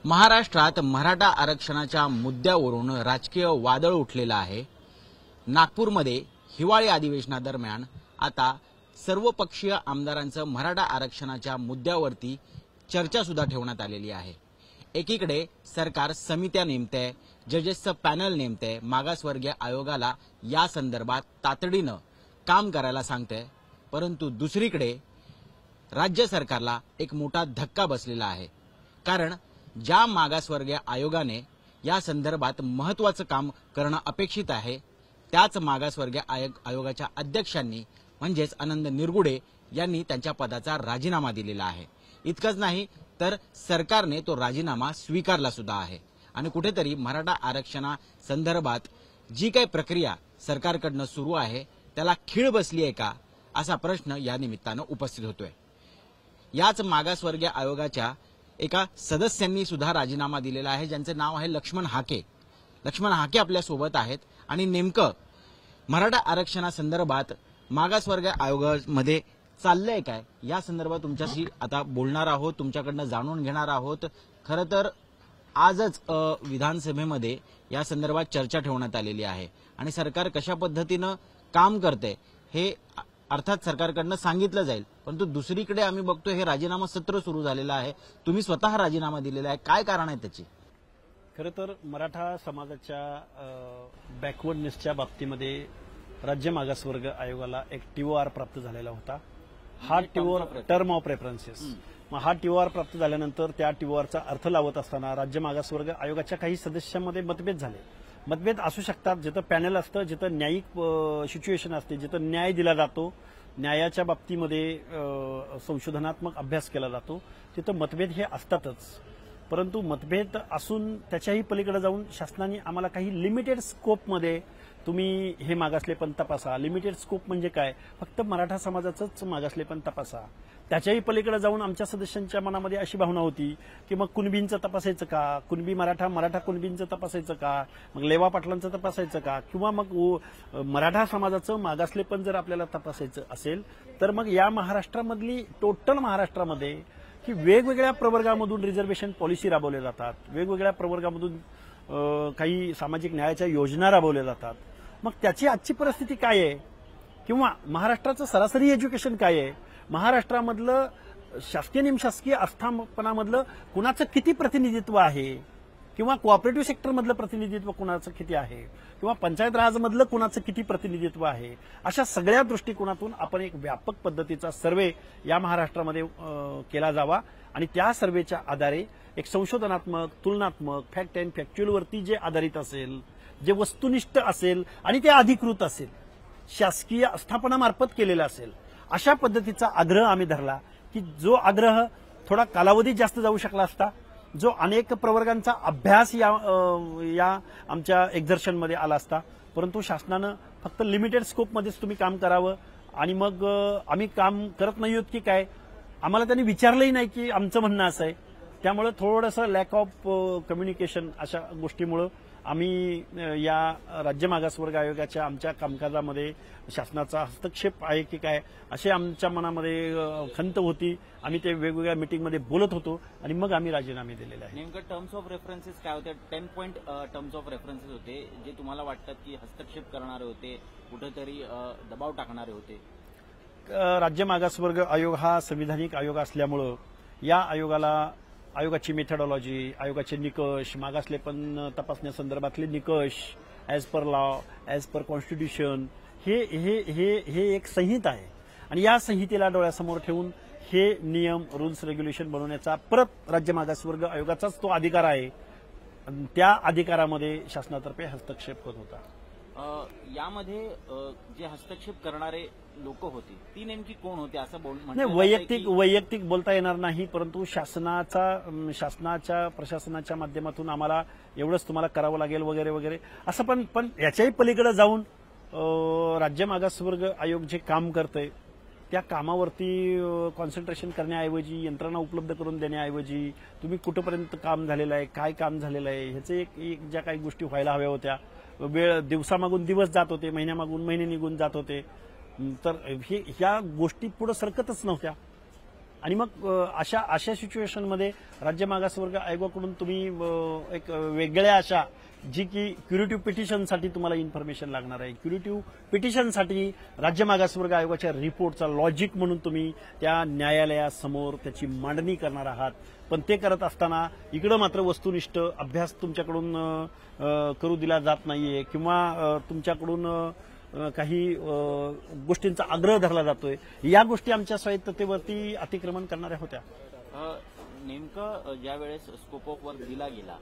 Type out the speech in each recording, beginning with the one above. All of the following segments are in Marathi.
महाराष्ट्रात मराठा आरक्षणाच्या मुद्द्यावरून राजकीय वादळ उठलेलं आहे। नागपूरमध्ये हिवाळी अधिवेशनादरम्यान आता सर्वपक्षीय आमदारांचं मराठा आरक्षणाच्या मुद्द्यावरती चर्चा सुद्धा ठेवण्यात आलेली आहे। एकीकडे सरकार समित्या नेमते, जजेसचं पॅनल नेमते, मागासवर्गीय आयोगाला या संदर्भात तातडीनं काम करायला सांगते, परंतु दुसरीकडे राज्य सरकारला एक मोठा धक्का बसलेला आहे। कारण ज्या मागासवर्गीय आयोगाने या संदर्भात महत्त्वाचं काम करणं अपेक्षित आहे, त्याच मागासवर्गीय आयोगाच्या अध्यक्षांनी म्हणजेच आनंद निरगुडे यांनी त्यांच्या पदाचा राजीनामा दिलेला आहे। इतकंच नाही तर सरकारने तो राजीनामा स्वीकारला सुद्धा आहे आणि कुठेतरी मराठा आरक्षणा संदर्भात जी काही प्रक्रिया सरकारकडनं सुरू आहे त्याला खीळ बसली आहे का, असा प्रश्न या निमित्तानं उपस्थित होतोय। याच मागासवर्गीय आयोगाच्या एका सदस्यांनी सुद्धा राजीनामा दिलेला आहे, ज्यांचे नाव आहे लक्ष्मण हाके। लक्ष्मण हाके आपल्या सोबत आहेत आणि नेमकं मराठा आरक्षणासंदर्भात मागासवर्गीय आयोगामध्ये चाललंय काय या संदर्भात तुमच्याशी आता बोलणार आहोत, तुमच्याकडनं जाणून घेणार आहोत। खरं तर आजच विधानसभेमध्ये या संदर्भात चर्चा ठेवण्यात आलेली आहे आणि सरकार कशा पद्धतीनं काम करते हे अर्थात सरकारकडनं सांगितलं जाईल, परंतु दुसरीकडे आम्ही बघतो हे राजीनामा सत्र सुरू झालेलं आहे। तुम्ही स्वतः राजीनामा दिलेला आहे, काय कारण आहे त्याची? खरं तर मराठा समाजाच्या बॅकवर्डनेसच्या बाबतीमध्ये राज्य मागासवर्ग आयोगाला एक TOR प्राप्त झालेला होता। हा TOR टर्म ऑफ रेफरन्सेस, मग हा TOR प्राप्त झाल्यानंतर त्या TORचा अर्थ लावत असताना राज्य मागासवर्ग आयोगाच्या काही सदस्यांमध्ये मतभेद झाले। मतभेद असू शकतात, जिथं पॅनल असतं, जिथं न्यायिक सिच्युएशन असते, जिथं न्याय दिला जातो, न्यायाच्या बाबतीमध्ये संशोधनात्मक अभ्यास केला जातो, तिथं मतभेद हे असतातच। परंतु मतभेद असून त्याच्याही पलीकडे जाऊन शासनाने आम्हाला काही लिमिटेड स्कोपमध्ये तुम्ही हे मागासलेपण तपासा। लिमिटेड स्कोप म्हणजे काय? फक्त मराठा समाजाचंच मागासलेपण तपासा। त्याच्याही पलीकडे जाऊन आमच्या सदस्यांच्या मनामध्ये अशी भावना होती की मग कुणबींचं तपासायचं का, कुणबी मराठा कुणबींचं तपासायचं का, मग लेवा पाटलांचं तपासायचं का, किंवा मग मराठा समाजाचं मागासलेपण जर आपल्याला तपासायचं असेल तर मग या महाराष्ट्रामधली टोटल महाराष्ट्रामध्ये की वेगवेगळ्या प्रवर्गामधून रिझर्वेशन पॉलिसी राबवल्या जातात, वेगवेगळ्या प्रवर्गामधून काही सामाजिक न्यायाच्या योजना राबवल्या जातात। मग त्याची आजची परिस्थिती काय आहे, किंवा महाराष्ट्राचं सरासरी एज्युकेशन काय आहे, महाराष्ट्रामधलं शासकीय निमशासकीय आस्थापनामधलं कुणाचं किती प्रतिनिधित्व आहे, किंवा कोऑपरेटिव्ह सेक्टरमधलं प्रतिनिधित्व कुणाचं किती आहे, किंवा पंचायत राजमधलं कुणाचं किती प्रतिनिधित्व आहे, अशा सगळ्या दृष्टिकोनातून आपण एक व्यापक पद्धतीचा सर्वे या महाराष्ट्रामध्ये केला जावा आणि त्या सर्वेच्या आधारे एक संशोधनात्मक, तुलनात्मक, फॅक्ट अँड फॅक्च्युअलवरती जे आधारित असेल, जे वस्तुनिष्ठ असेल आणि ते अधिकृत असेल, शासकीय आस्थापनामार्फत केलेलं असेल, अशा पद्धतीचा आग्रह आम्ही धरला की जो आग्रह थोडा कालावधी जास्त जाऊ शकला असता, जो अनेक प्रवर्गांचा अभ्यास या आमच्या एक्झर्शनमध्ये आला असता, परंतु शासनानं फक्त लिमिटेड स्कोपमध्येच तुम्ही काम करावं आणि मग आम्ही काम करत नाही आहोत की काय, आम्हाला त्यांनी विचारलंही नाही की आमचं म्हणणं असं आहे। त्यामुळे थोडंसं लॅक ऑफ कम्युनिकेशन अशा गोष्टीमुळं आम्ही या राज्य मागासवर्ग आयोगाच्या आमच्या कामकाजामध्ये शासनाचा हस्तक्षेप आहे की काय असे आमच्या मनामध्ये खंत होती। आम्ही ते वेगवेगळ्या मीटिंगमध्ये बोलत होतो आणि मग आम्ही राजीनामे दिलेले आहे। नेमकं टर्म्स ऑफ रेफरन्सेस काय होते? 10 पॉइंट टर्म्स ऑफ रेफरन्सेस होते जे तुम्हाला वाटतात की हस्तक्षेप करणारे होते, कुठेतरी दबाव टाकणारे होते? राज्य मागासवर्ग आयोग हा संविधानिक आयोग असल्यामुळं या आयोगाची मेथडॉलॉजी, आयोगाचे निकष, मागासलेपण तपासण्यासंदर्भातले निकष as per law, as per constitution हे एक संहिता आहे आणि या संहितेला डोळ्यासमोर ठेवून हे नियम, रूल्स, रेग्युलेशन बनवण्याचा परत राज्य मागासवर्ग आयोगाचाच तो अधिकार आहे। त्या अधिकारामध्ये शासनातर्फे हस्तक्षेप होत होता। यामध्ये जे हस्तक्षेप करणारे लोक होते ती नेमकी कोण होते असं वैयक्तिक बोलता येणार नाही, परंतु शासनाच्या प्रशासनाच्या माध्यमातून आम्हाला एवढंच तुम्हाला करावं लागेल वगैरे वगैरे असं, पण याच्याही पलीकडे जाऊन राज्य मागासवर्ग आयोग जे काम करतंय त्या कामावरती कॉन्सन्ट्रेशन करण्याऐवजी, यंत्रणा उपलब्ध करून देण्याऐवजी तुम्ही कुठपर्यंत काम झालेलं आहे, काय काम झालेलं आहे ह्याचे एक ज्या काही गोष्टी व्हायला हव्या होत्या, वेळ दिवसामागून दिवस जात होते, महिन्यामागून महिने निघून जात होते, तर ह्या गोष्टी पुढे सरकतच नव्हत्या। आणि मग अशा सिच्युएशनमध्ये राज्य मागासवर्ग आयोगाकडून तुम्ही एक वेगळ्या अशा जी की क्युरेटिव्ह पिटिशनसाठी तुम्हाला इन्फॉर्मेशन लागणार आहे, क्युरेटिव्ह पिटिशनसाठी राज्य मागासवर्ग आयोगाच्या रिपोर्टचा लॉजिक म्हणून तुम्ही त्या न्यायालयासमोर त्याची मांडणी करणार आहात. पण ते करत असताना इकडं मात्र वस्तुनिष्ठ अभ्यास तुमच्याकडून करू दिला जात नाहीये किंवा तुमच्याकडून काही गोष्टींचा आग्रह धरला जातोय. या गोष्टी आमच्या स्वायत्ततेवरती अतिक्रमण करणाऱ्या होत्या. नेमकं ज्या वेळेस स्कोप ऑफ वर्क दिला गेला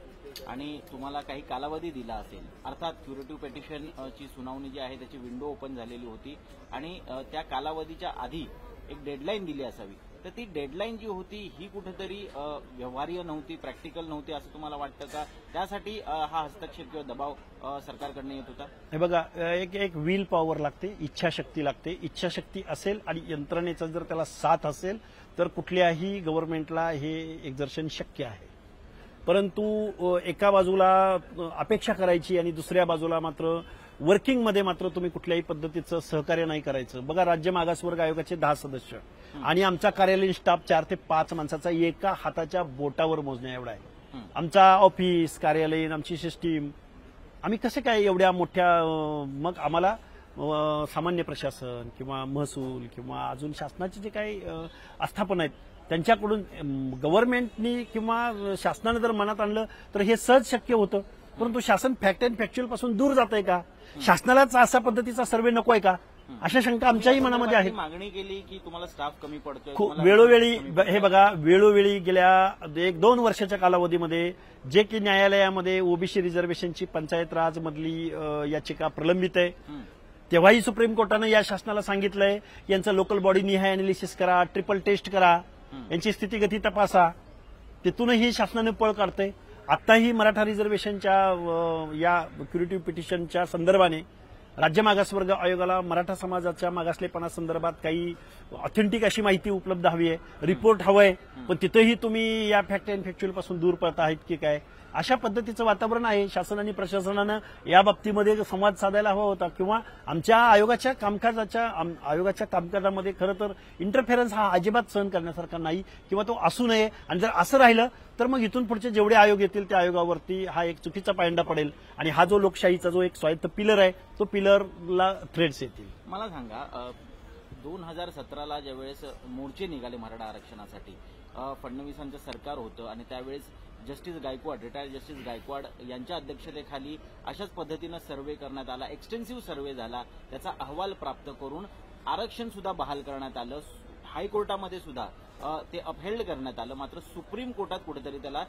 आणि तुम्हाला काही कालावधी दिला असेल, अर्थात क्युरेटिव्ह पिटिशनची सुनावणी जी आहे त्याची विंडो ओपन झालेली होती आणि त्या कालावधीच्या आधी एक डेडलाईन दिली असावी, तर ती डेडलाईन जी होती ही कुठेतरी व्यवहार्य नव्हती, प्रॅक्टिकल नव्हती असं तुम्हाला वाटतं का? त्यासाठी हा हस्तक्षेप किंवा दबाव सरकारकडनं येत होता? हे बघा, एक विल पॉवर लागते, इच्छाशक्ती लागते. इच्छाशक्ती असेल आणि यंत्रणेचा जर त्याला साथ असेल तर कुठल्याही गव्हर्नमेंटला हे एक्झर्शन शक्य आहे. परंतु एका बाजूला अपेक्षा करायची आणि दुसऱ्या बाजूला मात्र वर्किंगमध्ये मात्र तुम्ही कुठल्याही पद्धतीचं सहकार्य नाही करायचं. बघा, राज्य मागासवर्ग आयोगाचे 10 सदस्य आणि आमचा कार्यालयीन स्टाफ 4 ते 5 माणसाचा एका हाताच्या बोटावर मोजण्या एवढा आहे. आमचा ऑफिस, कार्यालयीन, आमची सिस्टीम, आम्ही कसे काय एवढ्या मोठ्या, मग आम्हाला सामान्य प्रशासन किंवा महसूल किंवा अजून शासनाचे जे काही आस्थापन आहेत त्यांच्याकडून गव्हर्नमेंटनी किंवा शासनाने जर मनात आणलं तर हे सहज शक्य होतं. परंतु शासन फॅक्ट अँड फॅक्च्युअल पासून दूर जात आहे का? शासनालाच अशा पद्धतीचा सर्वे नको आहे का? अशा शंका आमच्याही मनामध्ये आहे. मागणी केली की तुम्हाला स्टाफ कमी पडतोय, वेळोवेळी हे बघा, वेळोवेळी गेल्या 1-2 वर्षाच्या कालावधीमध्ये जे की न्यायालयामध्ये ओबीसी रिझर्वेशनची पंचायत राज मधली याचिका प्रलंबित आहे, तेव्हाही सुप्रीम कोर्टानं या शासनाला सांगितलंय यांचं लोकल बॉडी निहाय अॅनालिसिस करा, ट्रिपल टेस्ट करा, यांची स्थितीगती तपासा. तिथूनही शासनाने पळ काढतंय. आताही मराठा रिझर्वेशनच्या या क्युरेटिव्ह पिटिशनच्या संदर्भाने राज्य मागासवर्ग आयोगाला मराठा समाजाच्या मागासलेपणासंदर्भात काही ऑथेंटिक अशी माहिती उपलब्ध हवी आहे, रिपोर्ट हवंय. पण तिथेही तुम्ही या फॅक्ट अँड फॅक्च्युअल पासून दूर पडत आहेत की काय? अशा पद्धतीचं वातावरण आहे. शासन आणि प्रशासनानं या बाबतीमध्ये संवाद साधायला हवा होता किंवा आमच्या आयोगाच्या कामकाजामध्ये खरं तर इंटरफेरन्स हा अजिबात सहन करण्यासारखा नाही किंवा तो असू नये. आणि जर असं राहिलं तर मग इथून पुढचे जेवढे आयोग येतील त्या आयोगावरती हा एक चुकीचा पायंडा पडेल आणि हा जो लोकशाहीचा जो एक स्वायत्त पिलर आहे तो पिलरला थ्रेड्स येतील. मला सांगा, 2017ला ज्यावेळेस मोर्चे निघाले मराठा आरक्षणासाठी, फडणवीसांचं सरकार होतं आणि त्यावेळेस justice Gaikwad, retired justice Gaikwad यांच्या अध्यक्षतेखाली अशाच पद्धतीनं सर्व्हे करण्यात आला, एक्सटेन्सिव्ह सर्व्हे झाला, त्याचा अहवाल प्राप्त करून आरक्षण सुद्धा बहाल करण्यात आलं. हायकोर्टामध्ये सुद्धा ते अपहेल्ड करण्यात आलं, मात्र सुप्रीम कोर्टात कुठेतरी त्याला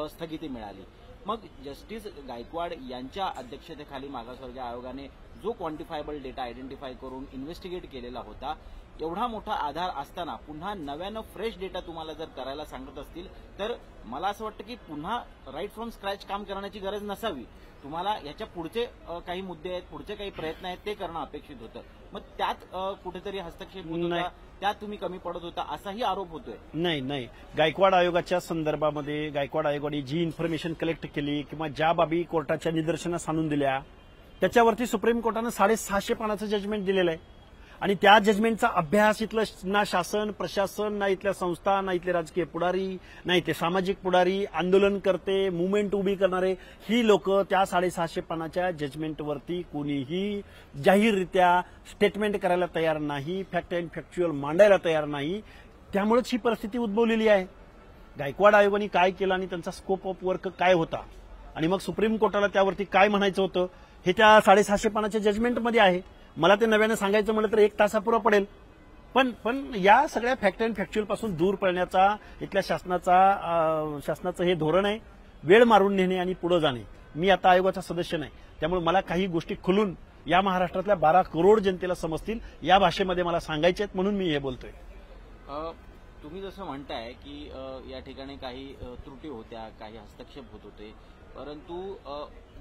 स्थगिती मिळाली. मग जस्टिस गायकवाड यांच्या अध्यक्षतेखाली मागासवर्ग आयोगाने जो क्वांटिफायबल डेटा आयडेंटिफाय करून इन्व्हेस्टिगेट केलेला होता, एवढा मोठा आधार असताना पुन्हा नव्यानं फ्रेश डेटा तुम्हाला जर करायला सांगत असतील तर मला असं वाटतं की पुन्हा राईट फ्रॉम स्क्रॅच काम करण्याची गरज नसावी. तुम्हाला याच्या पुढचे काही मुद्दे आहेत, पुढचे काही प्रयत्न आहेत ते करणं अपेक्षित होतं. मग त्यात कुठेतरी हस्तक्षेप होत होता, त्यात तुम्ही कमी पडत होता असाही आरोप होतोय. नाही, गायकवाड आयोगाच्या संदर्भामध्ये गायकवाड आयोगाने जी इन्फॉर्मेशन कलेक्ट केली किंवा ज्या बाबी कोर्टाच्या निदर्शनास आणून दिल्या त्याच्यावरती सुप्रीम कोर्टानं 650 पानाचं जजमेंट दिलेलं आहे. आणि त्या जजमेंटचा अभ्यास इथलं ना शासन प्रशासन, ना इथल्या संस्था, ना इथले राजकीय पुढारी, ना इथले सामाजिक पुढारी, आंदोलनकर्ते, मुवमेंट उभी करणारे ही लोक त्या 650 पानाच्या जजमेंटवरती कोणीही जाहीररित्या स्टेटमेंट करायला तयार नाही, फॅक्ट अँड फॅक्च्युअल मांडायला तयार नाही. त्यामुळेच ही परिस्थिती उद्भवलेली आहे. गायकवाड आयोगाने काय केलं आणि त्यांचा स्कोप ऑफ वर्क काय होता आणि मग सुप्रीम कोर्टाला त्यावरती काय म्हणायचं होतं हे त्या 650 पानाच्या जजमेंटमध्ये आहे. मला ते नव्यानं सांगायचं म्हटलं तर 1 तासापुरा पडेल. पण या सगळ्या फॅक्ट अँड फॅक्च्युअल पासून दूर पळण्याचा इथल्या शासनाचं हे धोरण आहे, वेळ मारून नेणे आणि पुढे जाणे. मी आता आयोगाचा सदस्य नाही, त्यामुळे मला काही गोष्टी खुलून या महाराष्ट्रातल्या 12 करोड जनतेला समजतील या भाषेमध्ये मला सांगायच्या आहेत म्हणून मी हे बोलतोय. तुम्ही जसं म्हणताय की या ठिकाणी काही त्रुटी होत्या, काही हस्तक्षेप होत होते, परंतु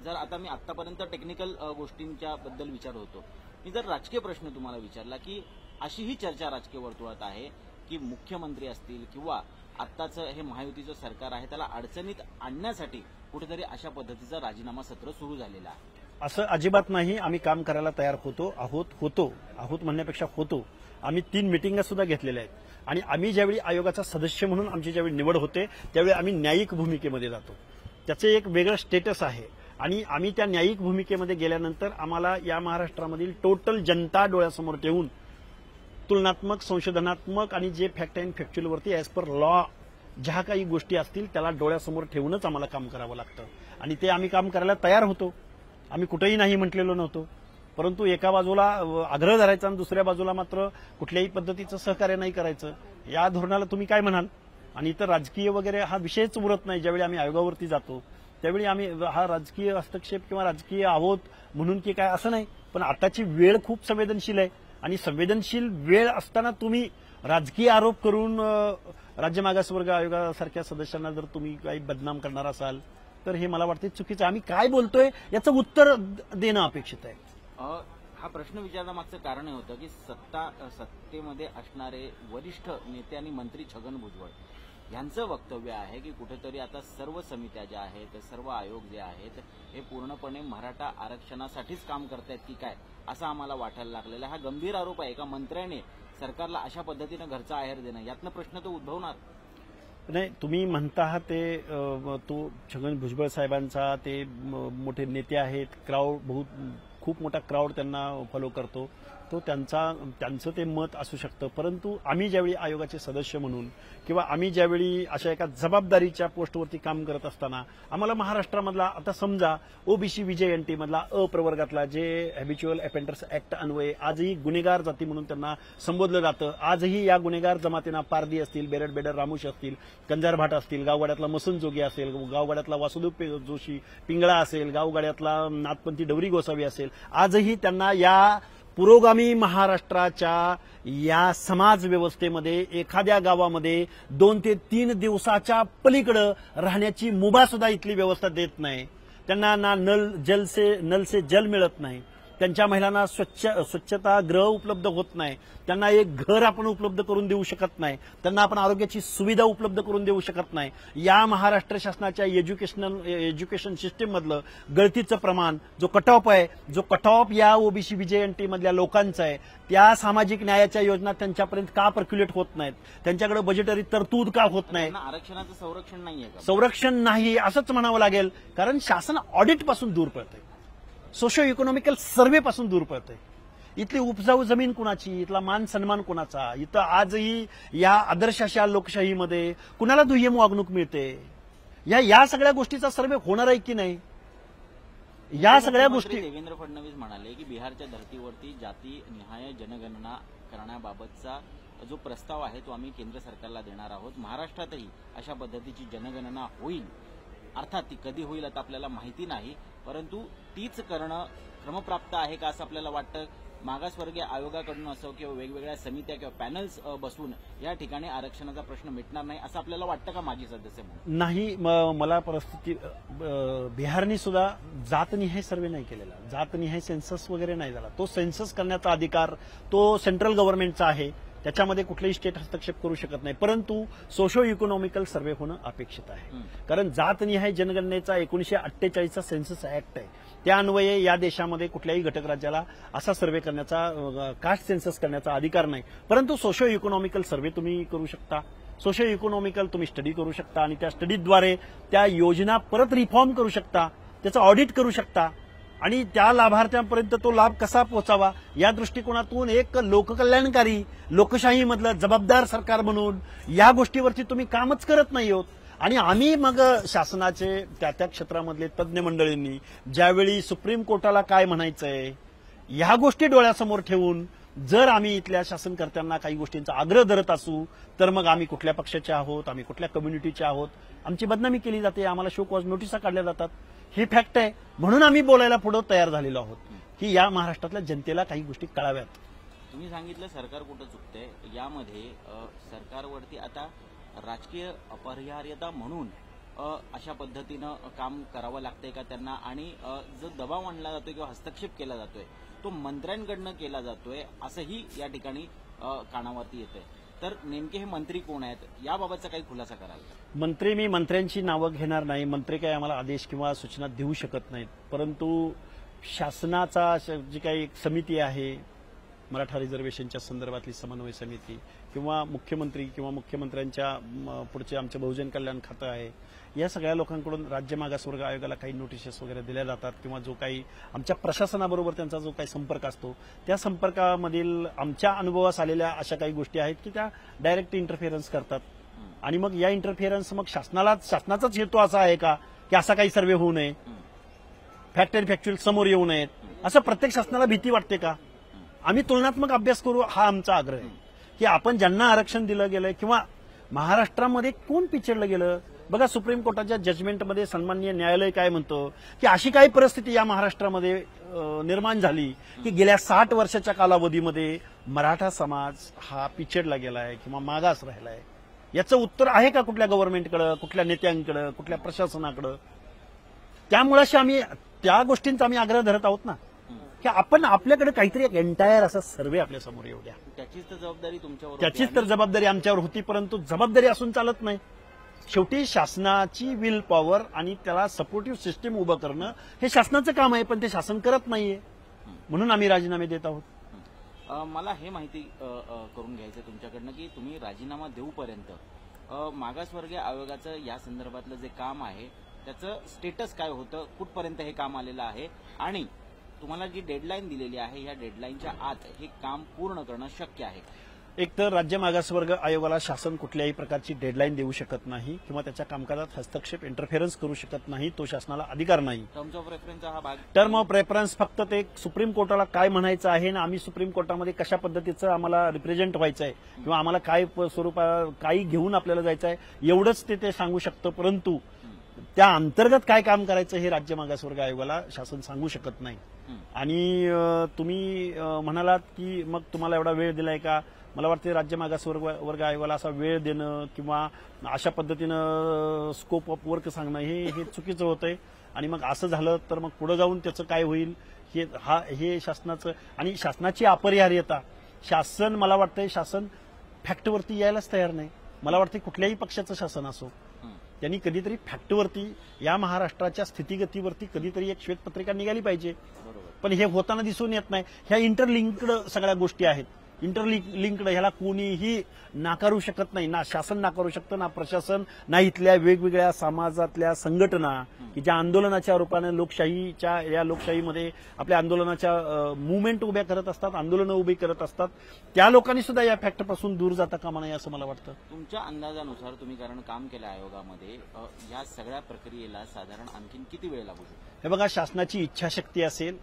जर आता मी आतापर्यंत टेक्निकल गोष्टींच्या बद्दल विचारत होतो, मी जर राजकीय प्रश्न तुम्हाला विचारला की अशी ही चर्चा राजकीय वर्तुळात आहे की मुख्यमंत्री असतील किंवा आत्ताचं हे महायुतीचं सरकार आहे त्याला अडचणीत आणण्यासाठी कुठेतरी अशा पद्धतीचं राजीनामा सत्र सुरू झालेलं आहे. असं अजिबात नाही. आम्ही काम करायला तयार होतो म्हणण्यापेक्षा होतो आम्ही 3 मिटिंगा सुद्धा घेतलेल्या आहेत आणि आम्ही ज्यावेळी आयोगाचा सदस्य म्हणून आमची ज्यावेळी निवड होते त्यावेळी आम्ही न्यायिक भूमिकेमध्ये जातो. त्याचे एक वेगळं स्टेटस आहे आणि आम्ही त्या न्यायिक भूमिकेमध्ये गेल्यानंतर आम्हाला या महाराष्ट्रामधील टोटल जनता डोळ्यासमोर ठेवून तुलनात्मक, संशोधनात्मक आणि जे फॅक्ट अँड फॅक्च्युअलवरती ॲज पर लॉ ज्या काही गोष्टी असतील त्याला डोळ्यासमोर ठेवूनच आम्हाला काम करावं लागतं आणि ते आम्ही काम करायला तयार होतो. आम्ही कुठेही नाही म्हटलेलो नव्हतो. परंतु एका बाजूला आग्रह धरायचा आणि दुसऱ्या बाजूला मात्र कुठल्याही पद्धतीचं सहकार्य नाही करायचं. या धोरणाला तुम्ही काय म्हणाल? आणि इतर राजकीय वगैरे हा विषयच उरत नाही. ज्यावेळी आम्ही आयोगावरती जातो त्यावेळी आम्ही हा राजकीय हस्तक्षेप किंवा राजकीय आहोत म्हणून की काय असं नाही, पण आताची वेळ खूप संवेदनशील आहे आणि संवेदनशील वेळ असताना तुम्ही राजकीय आरोप करून राज्य मागासवर्ग आयोगासारख्या सदस्यांना जर तुम्ही काही बदनाम करणार असाल तर हे मला वाटते चुकीचं. आम्ही काय बोलतोय याचं उत्तर देणं अपेक्षित आहे. हा प्रश्न विचारण्यामागचं कारण हे होतं की सत्तेमध्ये असणारे वरिष्ठ नेते आणि मंत्री छगन भुजबळ यांचं वक्तव्य आहे की कुठेतरी आता सर्व समित्या ज्या आहेत, सर्व आयोग जे आहेत हे पूर्णपणे मराठा आरक्षणासाठीच काम करतायत की काय असं आम्हाला वाटायला लागलेलं आहे. हा गंभीर आरोप आहे. एका मंत्र्याने सरकारला अशा पद्धतीनं घरचा आहेर देणं, यातनं प्रश्न तो उद्भवणार नाही. तुम्ही म्हणता ते तो छगन भुजबळ साहेबांचा ते मोठे नेते आहेत, क्राऊड खूप मोठा क्राऊड त्यांना फॉलो करतो, तो त्यांचं ते मत असू शकतं. परंतु आम्ही ज्यावेळी आयोगाचे सदस्य म्हणून किंवा आम्ही ज्यावेळी अशा एका जबाबदारीच्या पोस्टवरती काम करत असताना आम्हाला महाराष्ट्रामधला आता समजा ओबीसी VJNT मधला प्रवर्गातला जे हॅबिच्युअल अफेंडर्स ऍक्ट अन्वये आजही गुन्हेगार जाती म्हणून त्यांना संबोधलं जातं. आजही या गुन्हेगार जमातींना पारधी असतील, बेरड रामूश असतील, कंजारभाट असतील, गावगाड्यातला मसन जोगी असेल, गावगाड्यातला वासुदेव जोशी पिंगळा असेल, गावगाड्यातला नाथपंथी डवरी गोसावी असेल, आजही त्यांना या पुरोगामी महाराष्ट्राच्या या समाज व्यवस्थेमध्ये एखाद्या गावामध्ये 2 ते 3 दिवसाच्या पलीकडे राहण्याची मुभा सुद्धा इथली व्यवस्था देत नाही. त्यांना ना नल से जल मिळत नाही. त्यांच्या महिलांना स्वच्छता गृह उपलब्ध होत नाही. त्यांना एक घर आपण उपलब्ध करून देऊ शकत नाही. त्यांना आपण आरोग्याची सुविधा उपलब्ध करून देऊ शकत नाही. या महाराष्ट्र शासनाच्या एज्युकेशन सिस्टीम मधलं गळतीचं प्रमाण, जो कट ऑफ या ओबीसी VJNT मधल्या लोकांचा आहे, त्या सामाजिक न्यायाच्या योजना त्यांच्यापर्यंत का पर्क्युलेट होत नाहीत, त्यांच्याकडे बजेटरी तरतूद का होत नाही, आरक्षणाचं संरक्षण नाहीये का? संरक्षण नाही असंच म्हणावं लागेल. कारण शासन ऑडिट पासून दूर पडतंय, सोशो इकॉनॉमिकल सर्व्हे पासून दूर पडतंय. इथली उपजाऊ जमीन कुणाची, इथला मान सन्मान कुणाचा, इथं आजही या आदर्श अशा लोकशाहीमध्ये कुणाला दुय्यम वागणूक मिळते, या सगळ्या गोष्टीचा सर्व्हे होणार आहे की नाही? या सगळ्या गोष्टी देवेंद्र फडणवीस म्हणाले की बिहारच्या धर्तीवरती जातीनिहाय जनगणना करण्याबाबतचा जो प्रस्ताव आहे तो आम्ही केंद्र सरकारला देणार आहोत. महाराष्ट्रातही अशा पद्धतीची जनगणना होईल. अर्थात ती कधी होईल आता आपल्याला माहिती नाही, परंतु तीच करणं क्रमप्राप्त आहे का असं आपल्याला वाटतं. मागासवर्गीय आयोगाकडून असो किंवा वेगवेगळ्या समित्या किंवा पॅनल्स बसून या ठिकाणी आरक्षणाचा प्रश्न मिटणार नाही असं आपल्याला वाटतं का माजी सदस्य म्हणून? नाही. मला परिस्थिती बिहारनी सुद्धा जातनिहाय सर्व्हे नाही केलेला, जातनिहाय सेन्सस वगैरे नाही झाला. तो सेन्सस करण्याचा अधिकार तो सेंट्रल गव्हर्नमेंटचा आहे, त्याच्यामध्ये कुठलेही स्टेट हस्तक्षेप करू शकत नाही. परंतु सोशो इकॉनॉमिकल सर्व्हे होणं अपेक्षित आहे. कारण जातनिहाय जनगणनेचा 1948चा सेन्सस ऍक्ट आहे, त्या अन्वये या देशामध्ये कुठल्याही घटक राज्याला असा सर्व्हे करण्याचा, कास्ट सेन्सस करण्याचा अधिकार नाही. परंतु सोशो इकॉनॉमिकल सर्व्हे तुम्ही करू शकता, सोशो इकॉनॉमिकल तुम्ही स्टडी करू शकता आणि त्या स्टडीद्वारे त्या योजना परत रिफॉर्म करू शकता, त्याचं ऑडिट करू शकता आणि त्या लाभार्थ्यांपर्यंत तो लाभ कसा पोहोचावा या दृष्टिकोनातून एक लोककल्याणकारी, लोकशाहीमधलं जबाबदार सरकार म्हणून या गोष्टीवरती तुम्ही कामच करत नाही आहोत. आणि आम्ही मग शासनाचे त्या क्षेत्रामधले तज्ज्ञ मंडळींनी ज्यावेळी सुप्रीम कोर्टाला काय म्हणायचंय या गोष्टी डोळ्यासमोर ठेवून जर आम्ही इथल्या शासनकर्त्यांना काही गोष्टींचा आग्रह धरत असू तर मग आम्ही कुठल्या पक्षाचे आहोत, आम्ही कुठल्या कम्युनिटीचे आहोत, आमची बदनामी केली जाते, आम्हाला शो कॉज नोटिसा काढल्या जातात. हे फॅक्ट आहे. म्हणून आम्ही बोलायला पुढे तयार झालेलो आहोत की या महाराष्ट्रातल्या जनतेला काही गोष्टी कळाव्यात. तुम्ही सांगितलं सरकार कुठं चुकतंय, यामध्ये सरकारवरती आता राजकीय अपरिहार्यता म्हणून अशा पद्धतीनं काम करावं लागतंय का त्यांना, आणि जो दबाव आणला जातोय किंवा हस्तक्षेप केला जातोय तो मंत्र्यांकडनं केला जातोय असंही या ठिकाणी कानावरती येतंय. तर नेमके हे मंत्री कोण आहेत याबाबतचा काही खुलासा कराल? मी मंत्र्यांची नावं घेणार नाही. मंत्री काही आम्हाला आदेश किंवा सूचना देऊ शकत नाहीत. परंतु शासनाचा जी काही एक समिती आहे मराठा रिझर्वेशनच्या संदर्भातली समन्वय समिती किंवा मुख्यमंत्री किंवा मुख्यमंत्र्यांच्या पुढचे आमचे बहुजन कल्याण खातं आहे, या सगळ्या लोकांकडून राज्य मागासवर्ग आयोगाला काही नोटिसेस वगैरे दिल्या जातात किंवा जो काही आमच्या प्रशासनाबरोबर त्यांचा जो काही संपर्क असतो त्या संपर्कामधील आमच्या अनुभवास आलेल्या अशा काही गोष्टी आहेत की त्या डायरेक्ट इंटरफिअरन्स करतात. आणि मग या इंटरफिअरन्स मग शासनाचाच हेतू असा आहे का की असा काही सर्व्हे होऊ नये, फॅक्ट अँड फॅक्च्युअल समोर येऊ नयेत, असं प्रत्येक शासनाला भीती वाटते का? आम्ही तुलनात्मक अभ्यास करू हा आमचा आग्रह आहे की आपण ज्यांना आरक्षण दिलं गेलंय किंवा महाराष्ट्रामध्ये कोण पिछडलं गेलं. बघा, सुप्रीम कोर्टाच्या जजमेंटमध्ये सन्माननीय न्यायालय काय म्हणतं की अशी काही परिस्थिती या महाराष्ट्रामध्ये निर्माण झाली की गेल्या 60 वर्षाच्या कालावधीमध्ये मराठा समाज हा पिछडला गेलाय किंवा मागास राहिलाय. याचं उत्तर आहे का कुठल्या गव्हर्नमेंटकडे, कुठल्या नेत्यांकडे, कुठल्या प्रशासनाकडे? त्यामुळे आम्ही त्या गोष्टींचा आम्ही आग्रह धरत आहोत ना की आपण आपल्याकडे काहीतरी एक एंटायर असा सर्व्हे आपल्या समोर येऊ द्या. त्याचीच तर जबाबदारी तुमच्यावर होती. त्याचीच तर जबाबदारी आमच्यावर होती, परंतु जबाबदारी असून चालत नाही. शेवटी शासनाची विल पॉवर आणि त्याला सपोर्टिव्ह सिस्टीम उभं करणं हे शासनाचं काम आहे, पण ते शासन करत नाहीये, म्हणून आम्ही राजीनामे देत आहोत. मला हे माहिती करून घ्यायचं तुमच्याकडनं की तुम्ही राजीनामा देऊपर्यंत मागासवर्गीय आयोगाचं या संदर्भातलं जे काम आहे त्याचं स्टेटस काय होतं, कुठपर्यंत हे काम आलेलं आहे आणि तुम्हाला जी डेडलाईन दिलेली आहे या डेडलाईनच्या आत हे काम पूर्ण करणं शक्य आहे? एक तर राज्य मागासवर्ग आयोगाला शासन कुठल्याही प्रकारची डेडलाईन देऊ शकत नाही किंवा त्याच्या कामकाजात हस्तक्षेप इंटरफेरन्स करू शकत नाही, तो शासनाला अधिकार नाही. टर्म्स ऑफ रेफरन्सचा हा भाग, टर्म ऑफ रेफरन्स फक्त ते सुप्रीम कोर्टाला काय म्हणायचं आहे ना आम्ही सुप्रीम कोर्टामध्ये कशा पद्धतीचं आम्हाला रिप्रेझेंट व्हायचं आहे किंवा आम्हाला काय स्वरूपात काही घेऊन आपल्याला जायचं आहे एवढंच ते सांगू शकतं, परंतु त्या अंतर्गत काय काम करायचं हे राज्य मागासवर्ग आयोगाला शासन सांगू शकत नाही. आणि तुम्ही म्हणालात की मग तुम्हाला एवढा वेळ दिलाय का, मला वाटतं राज्य मागासवर्ग आयोगाला असा वेळ देणं किंवा अशा पद्धतीनं स्कोप ऑफ वर्क सांगणं हे चुकीचं होतंय. आणि मग असं झालं तर मग पुढे जाऊन त्याचं काय होईल हे शासनाचं आणि शासनाची अपरिहार्यता. शासन मला वाटतंय शासन फॅक्टवरती यायलाच तयार नाही. मला वाटतं कुठल्याही पक्षाचं शासन असो त्यांनी कधीतरी फॅक्टवरती या महाराष्ट्राच्या स्थितीगतीवरती कधीतरी एक श्वेतपत्रिका निघाली पाहिजे, पण हे होताना दिसून येत नाही. ह्या इंटरलिंक्ड सगळ्या गोष्टी आहेत, इंटरलिंक्ड ह्याला कोणीही नाकारू शकत नाही, ना शासन नाकारू शकतं ना प्रशासन ना इथल्या वेगवेगळ्या समाजातल्या संघटना की ज्या आंदोलनाच्या रूपाने या लोकशाहीमध्ये आपल्या आंदोलनाच्या मुवमेंट उभ्या करत असतात, आंदोलनं उभी करत असतात, त्या लोकांनी सुद्धा या फॅक्टपासून दूर जाता कामा नये असं मला वाटतं. तुमच्या अंदाजानुसार तुम्ही कारण काम केलं आयोगामध्ये, या सगळ्या प्रक्रियेला साधारण आणखीन किती वेळ लागू शकतो? हे बघा, शासनाची इच्छाशक्ती असेल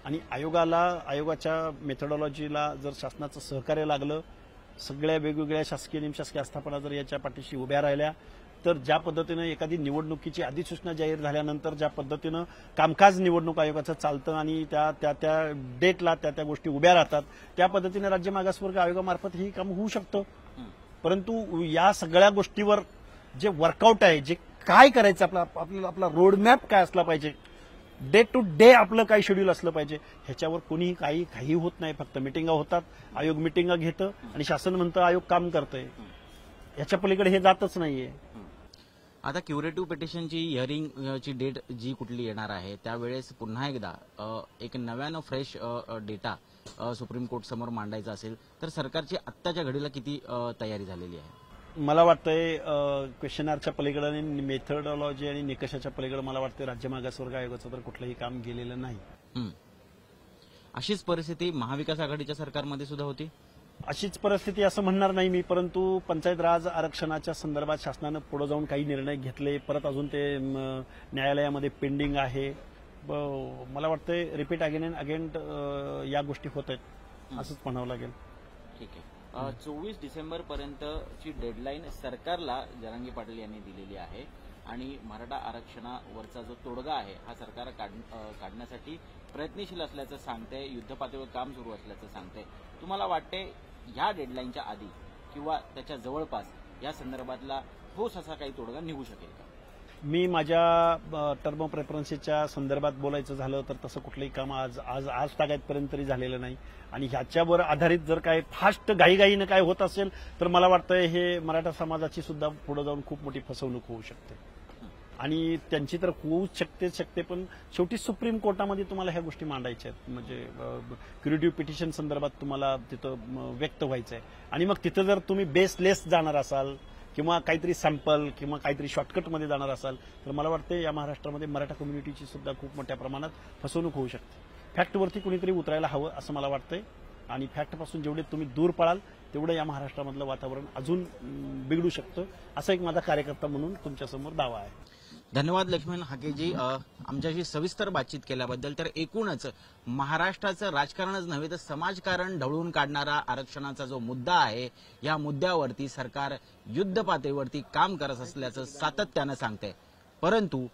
आणि आयोगाच्या मेथडॉलॉजीला जर शासनाचं सहकार्य लागलं, सगळ्या वेगवेगळ्या शासकीय निमशासकीय आस्थापना जर याच्या पाठीशी उभ्या राहिल्या, तर ज्या पद्धतीनं एखादी निवडणुकीची अधिसूचना जाहीर झाल्यानंतर ज्या पद्धतीनं कामकाज निवडणूक आयोगाचं चालतं आणि त्या डेटला त्या गोष्टी उभ्या राहतात, त्या पद्धतीनं राज्य मागासवर्ग आयोगामार्फत ही काम होऊ शकतं. परंतु या सगळ्या गोष्टीवर जे वर्कआउट आहे, जे काय करायचं आपला रोडमॅप काय असला पाहिजे, डे टू डे आपलं काही शेड्यूल असलं पाहिजे, ह्याच्यावर कोणीही काही होत नाही. फक्त मिटिंगा होतात, आयोग मिटिंगा घेतं आणि शासन म्हणतं आयोग काम करतंय, ह्याच्या पलीकडे हे जातच नाहीये. आता क्युरेटिव्ह पिटिशनची हिअरिंगची डेट जी कुठली येणार आहे त्यावेळेस पुन्हा एकदा एक नव्यानं फ्रेश डेटा सुप्रीम कोर्ट समोर मांडायचा असेल तर सरकारची आत्ताच्या घडीला किती तयारी झालेली आहे? मला वाटतंय क्वेश्चनआरच्या पलीकडे आणि मेथडॉलॉजी आणि निकषाच्या पलीकडे मला वाटतं राज्य मागासवर्ग आयोगाचं तर कुठलंही काम गेलेलं नाही. अशीच परिस्थिती महाविकास आघाडीच्या सरकारमध्ये सुद्धा होती? अशीच परिस्थिती असं म्हणणार नाही मी, परंतु पंचायत राज आरक्षणाच्या संदर्भात शासनानं पुढे जाऊन काही निर्णय घेतले, परत अजून ते न्यायालयामध्ये पेंडिंग आहे. मला वाटतंय रिपीट अगेन अँड अगेन या गोष्टी होत आहेत असंच म्हणावं लागेल. ठीक आहे. 24 डिसेंबर पर्यंतची डेडलाईन सरकारला जरांगे पाटील यांनी दिलेली आहे आणि मराठा आरक्षणावरचा जो तोडगा आहे हा सरकार काढण्यासाठी प्रयत्नशील असल्याचं सांगते, युद्धपातळीवर काम सुरू असल्याचं सांगते. तुम्हाला वाटते ह्या डेडलाईनच्या आधी किंवा त्याच्या जवळपास या संदर्भातला ठोस असा काही तोडगा निघू शकेल का? मी माझ्या टर्म ऑफ रेफरन्सच्या संदर्भात बोलायचं झालं तर तसं कुठलंही काम आज तागायतपर्यंत तरी झालेलं नाही आणि ह्याच्यावर आधारित जर काय फास्ट घाईघाईनं काय होत असेल तर मला वाटतं हे मराठा समाजाची सुद्धा पुढे जाऊन खूप मोठी फसवणूक होऊ शकते. आणि त्यांची तर होऊच शकते पण शेवटी सुप्रीम कोर्टामध्ये तुम्हाला ह्या गोष्टी मांडायच्या आहेत. म्हणजे क्युरेटिव्ह पिटिशन संदर्भात तुम्हाला तिथं व्यक्त व्हायचं आहे आणि मग तिथं जर तुम्ही बेसलेस जाणार असाल किंवा काहीतरी सॅम्पल किंवा काहीतरी शॉर्टकटमध्ये जाणार असाल तर मला वाटतं या महाराष्ट्रामध्ये मराठा कम्युनिटीची सुद्धा खूप मोठ्या प्रमाणात फसवणूक होऊ शकते. फॅक्टवरती कुणीतरी उतरायला हवं असं मला वाटतंय आणि फॅक्टपासून जेवढे तुम्ही दूर पळाल तेवढं या महाराष्ट्रामधलं वातावरण अजून बिघडू शकतं असा एक माझा कार्यकर्ता म्हणून तुमच्यासमोर दावा आहे. धन्यवाद लक्ष्मण हाकेजी आमच्याशी सविस्तर बातचीत केल्याबद्दल. तर एकूणच महाराष्ट्राचं राजकारणच नव्हे तर समाजकारण ढवळून काढणारा आरक्षणाचा जो मुद्दा आहे या मुद्द्यावरती सरकार युद्ध पातळीवरती काम करत असल्याचं सातत्यानं सांगतंय. परंतु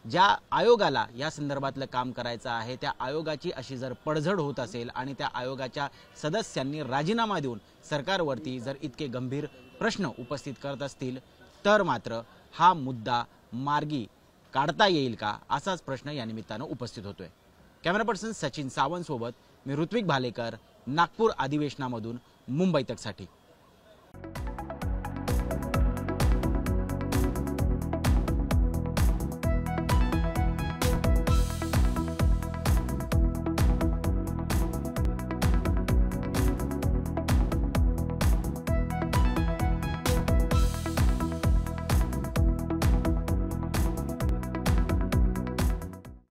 ज्या आयोगाला या संदर्भातलं काम करायचं आहे त्या आयोगाची अशी जर पडझड होत असेल आणि त्या आयोगाच्या सदस्यांनी राजीनामा देऊन सरकारवरती जर इतके गंभीर प्रश्न उपस्थित करत असतील तर मात्र हा मुद्दा मार्गी काढता येईल का असाच प्रश्न या निमित्तानं उपस्थित होतोय. कॅमेरा पर्सन सचिन सावंत सोबत मी ऋत्विक भालेकर, नागपूर अधिवेशनामधून मुंबई तकसाठी.